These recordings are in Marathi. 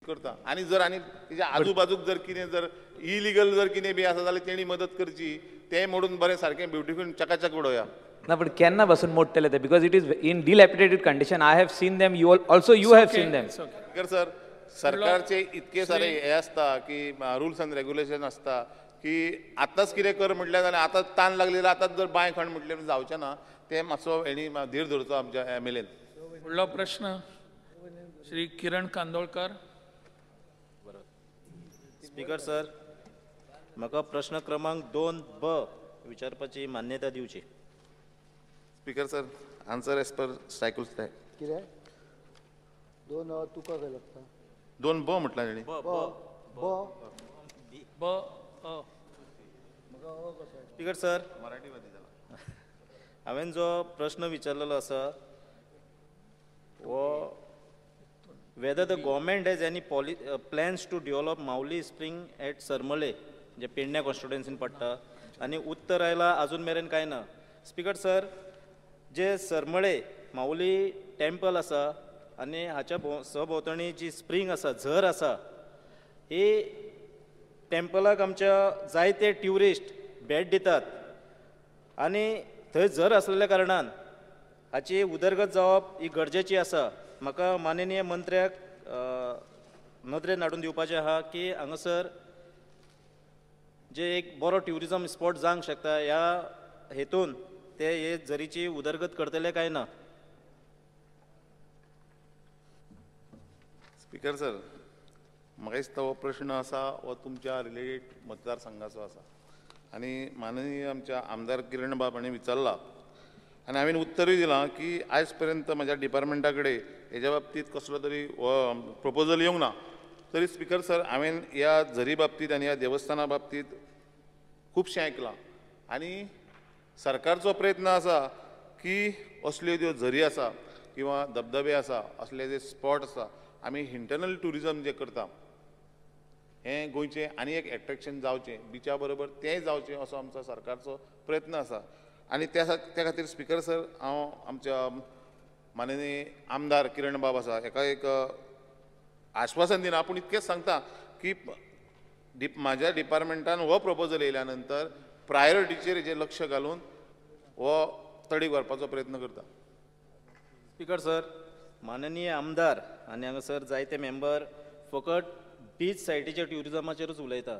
करता आणि जर आणि त्याच्या आजूबाजूक जर कितें जर इलिगल जर कितें बी आसा जाल्यार तेणी मदत करची तें मोडून बरें सारकें ब्युटिफूल चकाचक उडोवया ना पण केन्ना बसून मोडटले ते because it is in dilapidated condition I have seen them you also you have seen them speaker sir सरकारचे इतके सारे हे असता की रुल्स अँड रेग्युलेशन असता की आतांच कितें कर म्हटल्यार जाल्यार आतां ताण लागलेलो आतांच जर बांय खण म्हटल्यार जावचें ना तें मातसो हेणी धीर धरचो आमच्या MLAन फुडलो प्रश्न श्री किरण कांदोळकर. स्पीकर सर म्हाका प्रश्न क्रमांक 2B विचारपाची मान्यता दिवची. Speaker sir answer as per cycle स्टाय कितें दोन तुका काय लागता 2B म्हटल्यार तेणी ब अ स्पीकर सर हांवें जो प्रश्न विचारलेलो आसा वो whether the government has any plans to develop Mauli Spring at Sarmale जे पेडण्या कॉन्स्टिट्युएन्सीन पडटा आनी उत्तर आयला अजून मेरेन कांय ना. स्पीकर सर जे सरमळे माऊली टेम्पल आसा आनी हाच्या सभोंवतणी जी स्प्रिंग आसा झर आसा ही टेम्पलाक आमच्या जायते ट्युरिस्ट भेट दितात आनी थंय झर आसलेल्या कारणान हाची उदरगत जावप ही गरजेची आसा. म्हाका माननीय मंत्र्याक नदरेन हाडून दिवपाचें आहा की हांगासर जे एक बरो ट्युरिजम स्पॉट जावंक शकता ह्या हेतून ते हे झरीची उदरगत करतले काय ना. स्पीकर सर म्हाका दिसता हो प्रश्न आसा हो तुमच्या रिलेटेड मतदारसंघाचो आसा आनी माननीय आमच्या आमदार किरण बाब हांणी विचारला आनी हांवें उत्तरूय दिलां की आयज पर्यंत म्हाज्या डिपार्टमेंटा कडेन हेज्या बाबतींत कसलो तरी प्रपोजल येवंक ना. तरी स्पीकर सर हांवें ह्या झरी बाबतींत आनी ह्या देवस्थाना बाबतींत खुबशें आयकलां आनी सरकारचो प्रयत्न आसा की असल्यो ज्यो झरी आसा किंवा धबधबे आसा असले जे स्पॉट आसा आमी इंटरनल ट्युरिजम जे करता हें गोंयचें आनी एक एट्रॅक्शन जावचें बिचा बरोबर तेंय जावचें असो आमचो सरकारचो प्रयत्न आसा. आनी त्या खातीर स्पीकर सर हांव आमच्या माननीय आमदार किरण बाब आसा हेका एक आश्वासन दिना पूण इतकेंच सांगता की म्हाज्या डिपार्टमेंटान हो प्रपोजल येयल्या नंतर प्रायोरिटीचेर हेजेर लक्ष घालून हो तडीक व्हरपाचो प्रयत्न करता. स्पीकर सर माननीय आमदार आनी हांगासर जायते मेंबर फकत बीच सायटीच्या ट्युरिजमाचेरूच उलयता.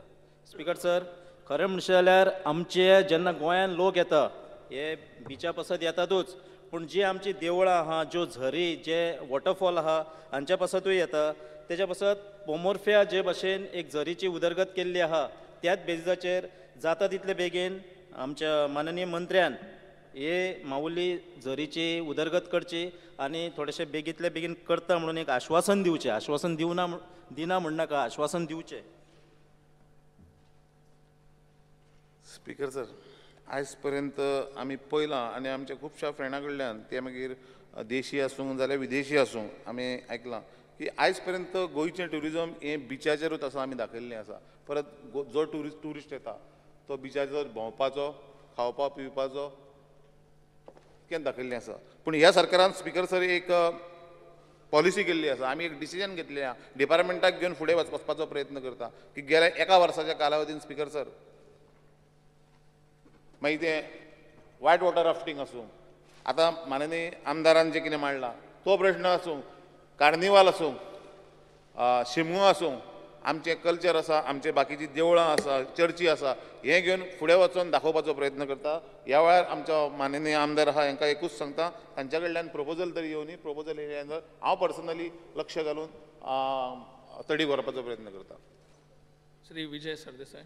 स्पीकर सर खरें म्हणचें जाल्यार आमचे जेन्ना गोंयान लोक येता हे बिचा पासत येतातूच पूण जी आमची देवळां आहा ज्यो झरी जे वॉटरफॉल आहा हांच्या पासतूय येता. तेच्या पासत पोमोरफिया जे भाशेन एक झरीची उदरगत केल्ली आहा त्याच बेजिसाचेर जाता तितले बेगीन आमच्या माननीय मंत्र्यान हे माऊली झरीची उदरगत करची आनी थोडेशें बेगीतले बेगीन करता म्हणून एक आश्वासन दिवचें. आश्वासन दिना म्हणनाका आश्वासन दिवचें. स्पीकर सर आयज पर्यंत आमी पळयलां आनी आमच्या खुबश्या फ्रेंडा कडल्यान ते मागीर देशी आसूं जाल्यार विदेशी आसूं आमी आयकलां की आयज पर्यंत गोंयचें ट्युरिजम हें बिचाचेरूच आसा आमी दाखयल्लें आसा. परत जो ट्युरिस्ट येता तो बिचाचेर भोंवपाचो खावपा पिवपाचो केन्ना दाखयल्लें आसा. पूण ह्या सरकारान स्पीकर सर एक पॉलिसी केल्ली आसा आमी एक डिसिजन घेतलें आहा डिपार्टमेंटाक घेवन फुडें वचपाचो प्रयत्न करता की गेल्या एका वर्साच्या कालावधीन स्पीकर सर मागीर तें वायट वॉटर राफ्टींग आसूं आतां माननीय आमदारान जें कितें मांडलां तो प्रश्न आसूं कार्निवाल आसूं शिमगो आसूं आमचें कल्चर आसा आमचे बाकीचीं देवळां आसा चर्ची आसा हें घेवन फुडें वचून दाखोवपाचो प्रयत्न करता. ह्या वेळार आमचो माननीय आमदार आहा हांकां एकूच सांगता तांच्या कडल्यान प्रपोजल तरी येवनी प्रपोजल येयल्या नंतर हांव पर्सनली लक्ष घालून तडीक व्हरपाचो प्रयत्न करता. श्री विजय सरदेसाय.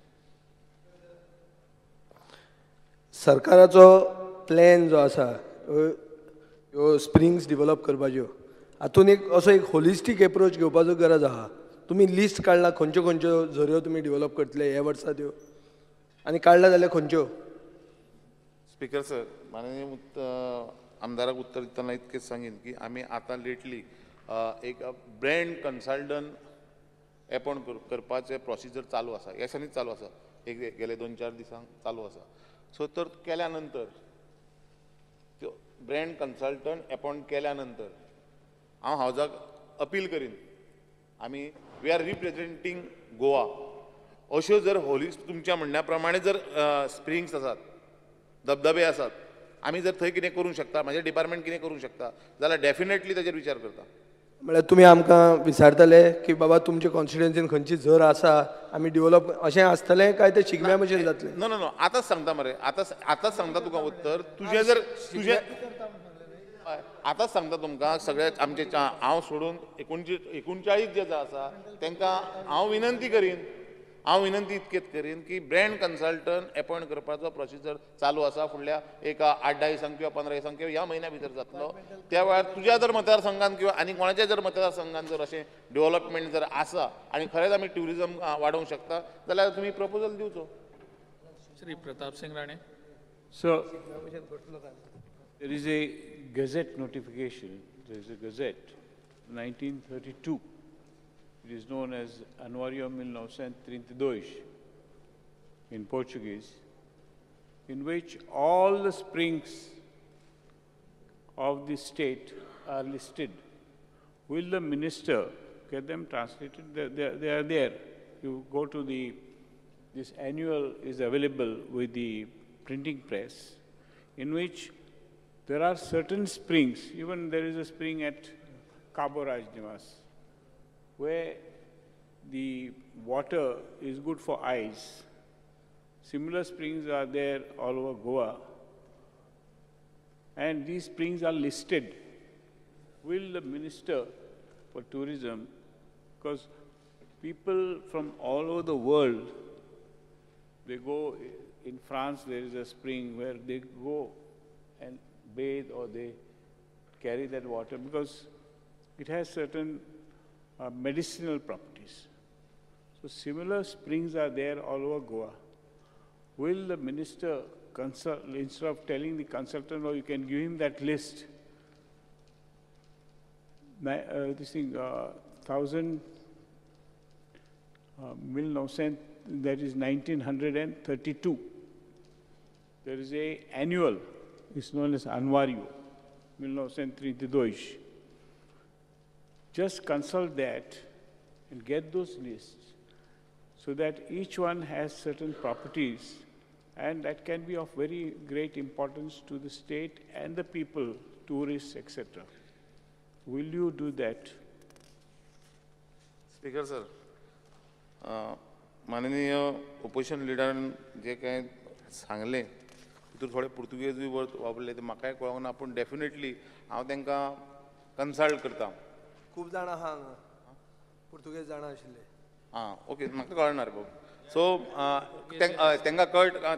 सरकाराचो प्लॅन जो आसा ह्यो स्प्रिंग्स डिवेलप करपाच्यो हातूंत असो एक होलिस्टीक एप्रोच घेवपाचो गरज आहा. तुमी लिस्ट काडला खंयच्यो खंयच्यो झऱ्यो तुमी डिवेलप करतले हे वर्सा त्यो आनी काडला जाल्यार खंयच्यो. स्पीकर सर माननीय आमदाराक उत्तर दितना इतकेंच सांगीन की आमी आतां लेटली एक ब्रँड कन्सल्टंट एपॉयंट करपाचें प्रोसिजर चालू आसा ह्या दिसांनीच चालू आसा एक गेले 2-4 दिसांक चालू आसा. सो तर केल्या नंतर त्यो ब्रँड कन्सल्टंट एपॉयंट केल्या नंतर हांव हावजाक अपील करीन आमी वी आर रिप्रेझेंटींग गोवा अश्यो जर तुमच्या म्हणण्या प्रमाणे जर स्प्रिंग्स आसात धबधबे आसात आमी जर थंय कितें करूंक शकता म्हाजें डिपार्टमेंट कितें करूंक शकता जाल्यार डेफिनेटली ताचेर विचार करता. म्हळ्यार तुमी आमकां विचारतले की बाबा तुमच्या कॉन्स्टिट्युएन्सीन खंयची झर आसा आमी डेव्हलप अशें आसतलें काय तें शिगम्या भशेन जातलें? नो नो नो आतांच सांगता मरे आतांच सांगता तुका उत्तर तुजें जर तुजें आतांच सांगता तुमकां सगळे आमचे हांव सोडून 39 जे आसा तांकां हांव विनंती इतकेच करीन की ब्रँड कन्सल्टंट अपॉयंट करपाचो प्रोसिजर चालू आसा फुडल्या एक 8-10 दिसांक किंवा 15 दिसांक किंवा ह्या म्हयन्या भितर जातलो. त्या वेळार तुज्या जर मतदारसंघात किंवा आनी कोणाच्या जर मतदारसंघात जर अशें डेव्हलपमेंट जर आसा आनी खरेंच आमी ट्युरिजम वाडोवंक शकता जाल्यार तुमी प्रपोजल दिवचो. Shri Pratap Singh Rane. So, there is a gazette notification, there is a gazette, 1932. It is known as Anuário 1932 in Portuguese, in which all the springs of the state are listed. Will the minister get them translated? They are there. You go to this annual is available with the printing press, in which there are certain springs. Even there is a spring at Cabo Rajniwas, where the water is good for eyes. Similar springs are there all over Goa, and these springs are listed. Will the Minister for Tourism, because people from all over the world, they go, in France there is a spring where they go and bathe or they carry that water because it has certain medicinal properties. So similar springs are there all over Goa. Will the minister consult, instead of telling the consultant, or you can give him that list, this thing, 1932. There is a annual, it's known as Anuário 1932. Just consult that and get those lists so that each one has certain properties and that can be of very great importance to the state and the people, tourists, etc. Will you do that? Speaker sir, माननीय ओपोजिशन लिडरान जे काय सांगलें तितून थोडे पुर्तुगेज बी वर्ड वापरले ते म्हाकाय कळना पूण डेफिनेटली हांव तांकां कन्सल्ट करता. खूब जाणां आहा हांगा पुर्तुगेज जाणां आशिल्ले. ओके म्हाका कळणार बाबा. सो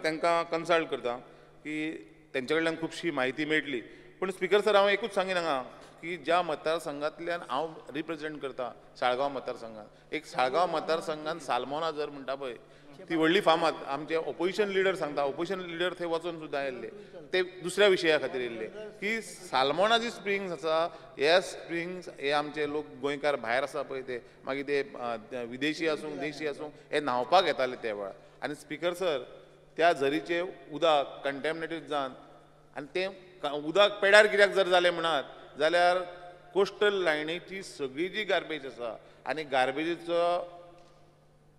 तांकां कन्सल्ट करता की तेंचे कडल्यान खुबशी म्हायती मेळटली. पूण स्पीकर सर हांव एकूच सांगीन हांगा की ज्या मतदारसंघांतल्यान हांव रिप्रेझेंट करता साळगांव मतदारसंघात, एक साळगांव मतदारसंघात सालमोना जर म्हणटा पळय ती व्हडली फामाद. आमचे ओपोजिशन लिडर सांगता, ओपोजिशन लिडर थंय वचून सुद्दां येयल्ले, ते दुसऱ्या विशया खातीर येयल्ले की सालमोना जी स्प्रिंग्स आसा हे स्प्रिंग्स हे आमचे लोक गोंयकार भायर आसा पळय ते मागीर ते विदेशी आसूं देशी आसूं हे न्हांवपाक येताले त्या वेळार. आनी स्पीकर सर त्या झरीचे उदक कंटॅमिनेटेड जावन आनी तें उदक पेड्यार कित्याक जर जालें म्हणत जाल्यार कोस्टल लायनीची सगळी जी गार्बेज आसा आनी गार्बेजीचो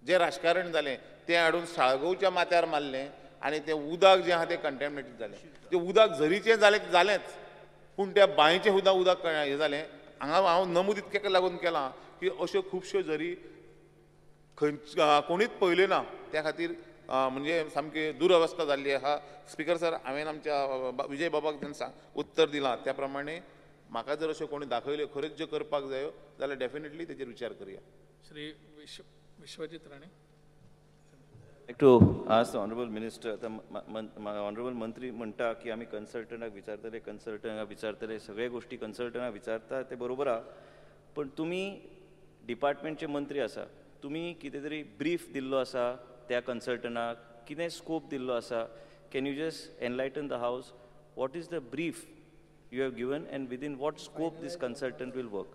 जें राजकारण जालें तें हाडून साळगांवच्या माथ्यार मारलें आनी तें उदक जें आहा तें कंटॅमिनेटेड जालें. तें उदक झरीचें जालेंच पूण त्या बांयचें उदक हें जालें. हांव नमूद इतक्याक लागून केलां की अश्यो खुबश्यो झरी कोणीच पळयल्यो ना, त्या खातीर म्हणजे सामकी दुरवस्था जाल्ली आहा. स्पीकर सर हांवें आमच्या विजय बाबाक उत्तर दिलां त्या प्रमाणे म्हाका जर अश्यो कोणी दाखयल्यो खरेंच ज्यो करपाक जायो जाल्यार डेफिनेटली तेजेर विचार करया. Shri Vishwajeet Rane. To ask the honorable minister, the honorable मंत्री म्हणटा की आमी कन्सल्टंटाक विचारतले सगळे गोष्टी कन्सल्टंटाक विचारता ते बरोबर आहा. पण तुमी डिपार्टमेंटचे मंत्री आसा, तुमी कितें तरी ब्रीफ दिल्लो आसा त्या कन्सल्टंटाक, कितें स्कोप दिल्लो आसा? कॅन यू जस्ट एनलायटन द हावस what is the brief you have given and within what scope this consultant will work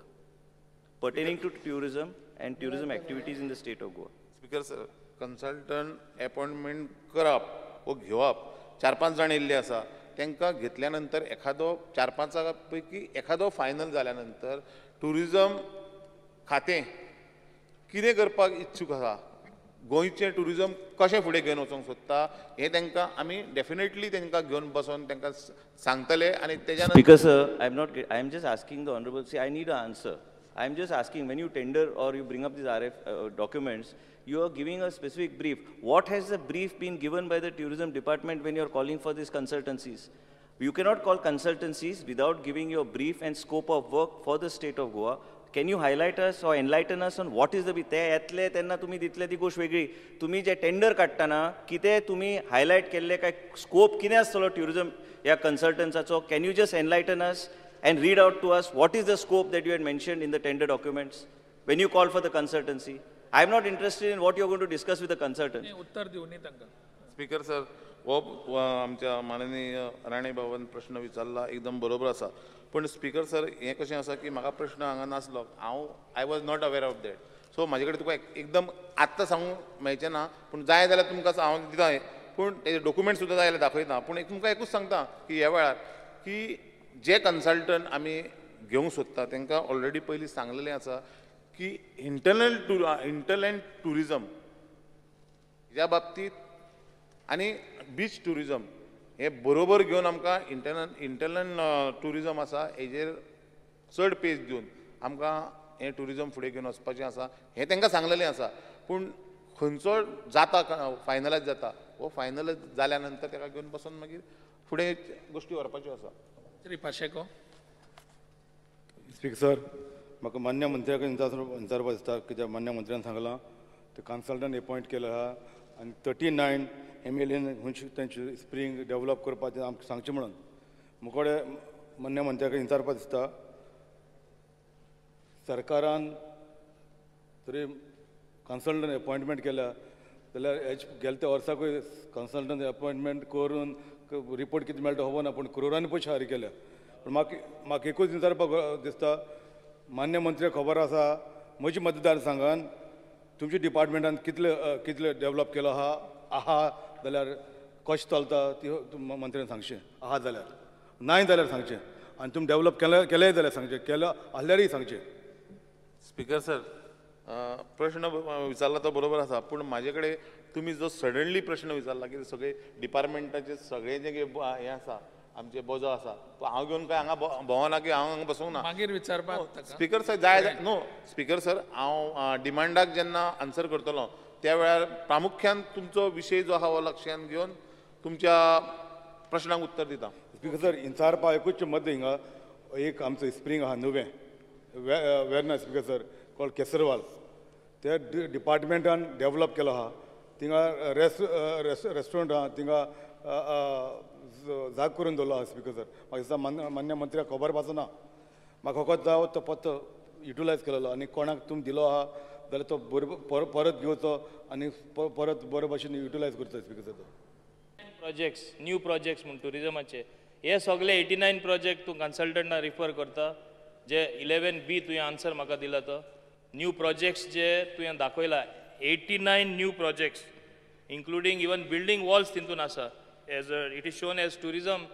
pertaining to tourism and tourism activities in the state of Goa? Speaker sir, consultant appointment करप वो घेवप 4-5 जाण येयल्ले आसा तांकां घेतल्या नंतर एखादो 4-5 पैकी एखादो फायनल जाल्या नंतर टुरिजम खातें कितें करपाक इच्छूक आसा, गोंयचें टुरिजम कशें फुडें घेवन वचोंक सोदता, हें तांकां आमी डेफिनेटली तांकां घेवन बसोन तांकां सांगतले आनी तेज्या नंतर Speaker, sir, I'm just asking the honorable, see, I need an answer. I'm just asking, when you tender or you bring up these documents, you are giving a specific brief. What has the brief been given by the tourism department when you're calling for these consultancies? You cannot call consultancies without giving your brief and scope of work for the state of Goa. Can you highlight us or enlighten us on what is the brief? ते येतले तेन्ना तुमी दितले ती गोष्ट वेगळी. तुम्ही जे टेंडर काडटाना कितें तुम्ही हायलायट केल्ले काय स्कोप कितें आसतलो टुरिजम ह्या कन्सल्टन्साचो? Can you just enlighten us and read out to us what is the scope that you had mentioned in the tender documents when you call for the consultancy? I'm not interested in what you're going to discuss with the consultant. उत्तर दिवनी तांकां. स्पीकर सर, हो आमच्या माननीय राणे बाबान प्रश्न विचारला एकदम बरोबर आसा. पण स्पीकर सर, हें कशें आसा की म्हाका प्रश्न हांगा नासलो, I was not aware of that. So म्हाजे कडेन तुका एकदम आत्तां सांगूंक मेळचें ना, पूण जाय जाल्यार तुमकां हांव दिता. पूण तेजे डॉक्युमेंट सुद्दां जाय जाल्यार दाखयता. पूण तुमकां एकूच सांगता की ह्या वेळार की जे कन्सल्टंट आमी घेवंक सोदता तांकां ऑलरेडी पयलीं सांगलेलें आसा की इंटरलँड टुरिजम ह्या बाबतींत आनी बीच टुरिजम हे बरोबर घेवन आमकां इंटरलँड टुरिजम आसा हेजेर चड पेस दिवन आमकां हें टुरिजम फुडें घेवन वचपाचें आसा, हें तांकां सांगलेलें आसा. पूण खंयचो जाता फायनलायज जाता, हो फायनल जाल्या नंतर ताका घेवन बसून मागीर फुडें गोश्टी व्हरपाच्यो आसा. श्री पाशेको. स्पीकर सर, म्हाका मान्य मंत्र्याक विचारपाक दिसता, कित्याक मान्य मंत्र्यान सांगलां ते कन्सल्टंट अपॉयंट केले आहा आनी 39 MLA खंयची तेंची स्प्रींग डेवलप करपाचें आमकां सांगचें म्हणून मुकोडे मान्य मंत्र्याक विचारपाक दिसता, सरकारान तरी कन्सल्टंट अपॉयंटमेंट केल्या जाल्यार गेल्या त्या वर्साकूय कन्सल्टंट अपॉयंटमेंट करून रिपोर्ट कितें मेळटा खबर ना, पूण करोडांनी पयशे फारीक केल्या. पूण म्हाका एकूच विचारपाक दिसता, मान्य मंत्र्याक खबर आसा, म्हजी मतदार सांगान तुमच्या डिपार्टमेंटान कितले डेवलप केलो आहा जाल्यार कशें चलता ती मंत्र्यान सांगचें, आहा जाल्यार नाय जाल्यार सांगचें, आनी तुमी डेवलप केलेय जाल्यार सांगचें, केलो आसल्यारय सांगचें. स्पीकर सर, प्रश्न विचारला तो बरोबर आसा, पूण म्हाजे कडेन तुमी जो सडनली प्रश्न विचारला की सगळे डिपार्टमेंटाचे सगळे जे हें आसा आमचे बोजो आसा तो हांव घेवन काय हांगा भोंवना की हांव हांगा बसूंक ना. मागीर विचारपाक ताका. स्पीकर सर जाय नो स्पीकर सर, हांव डिमांडाक जेन्ना आन्सर करतलो त्या वेळार प्रामुख्यान तुमचो विशय जो आहा हो लक्षांत घेवन तुमच्या प्रश्नांक उत्तर दिता. स्पीकर सर, विचारपाक एकूच मत हिंगा एक आमचो स्प्रींग आहा नवें Verna speaker sir called Kesarval, ते डिपार्टमेंटान डेवलप केलो आहा. थिंगा रेस्टॉरंट आहा, थिंगा जाग करून दवरलो आहा. स्पीकर सर, म्हाका दिसता मान्य मंत्र्याक खबर पासना, म्हाका फकत जावं तो पत्तो युटिलायज केलेलो आनी कोणाक तुमी दिलो आहा जाल्यार तो परत घेवचो आनी परत बरे भशेन युटिलायज करचो. Speaker sir, projects new projects म्हणून टुरिजमाचे हे सगळे 89 प्रोजेक्ट तूं कन्सल्टंटाक रिफर करता, जे 11B तुवें आन्सर म्हाका दिला तो न्यू प्रोजेक्ट्स जे तुवें दाखयला 89 new projects including even building walls तितून आसा. As it is shown as tourism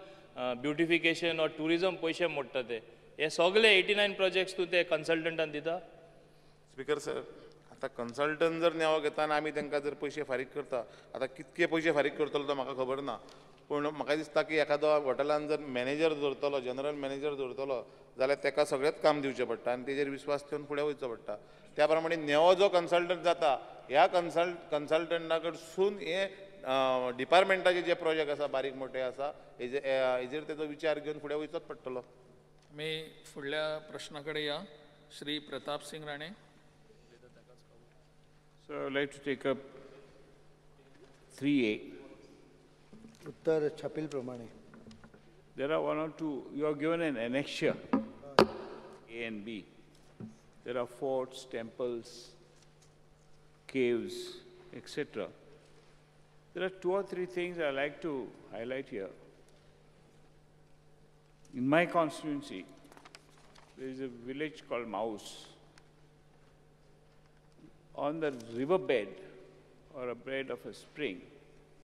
beautification or tourism पयशे मोडटा ते, हे सगळे 89 प्रोजेक्ट्स तूं ते कन्सल्टंटान दिता. स्पीकर सर, आतां कन्सल्टंट जर नेवो घेता आनी आमी तांकां जर पयशे फारीक करता, आतां कितके पयशे फारीक करतलो तो म्हाका खबर ना, पूण म्हाका दिसता की एखादो हॉटेलान जर मॅनेजर दवरतलो, जनरल मॅनेजर दवरतलो जाल्यार ताका सगळेंच काम दिवचें पडटा आनी तेजेर विस्वास ठेवन फुडें वयचो पडटा. त्या प्रमाणे नेवो जो कन्सल्टंट जाता ह्या कन्सल्टंटा कडसून हे डिपार्टमेंटाचे जे प्रोजेक्ट आसा बारीक मोठे आसा हेजेर तेजो विचार घेवन फुडें वयचोच पडटलो. मी फुडल्या प्रश्नाकडे या. Shri Pratap Singh Rane. So I'd like to take up 3A. उत्तर छापील प्रमाणे. There are one or two, you are given an annexure, A and B. There are forts, temples, caves, etc. There are 2 or 3 things I like to highlight here. In my constituency, there is a village called Maus. On the riverbed or a bed of a spring,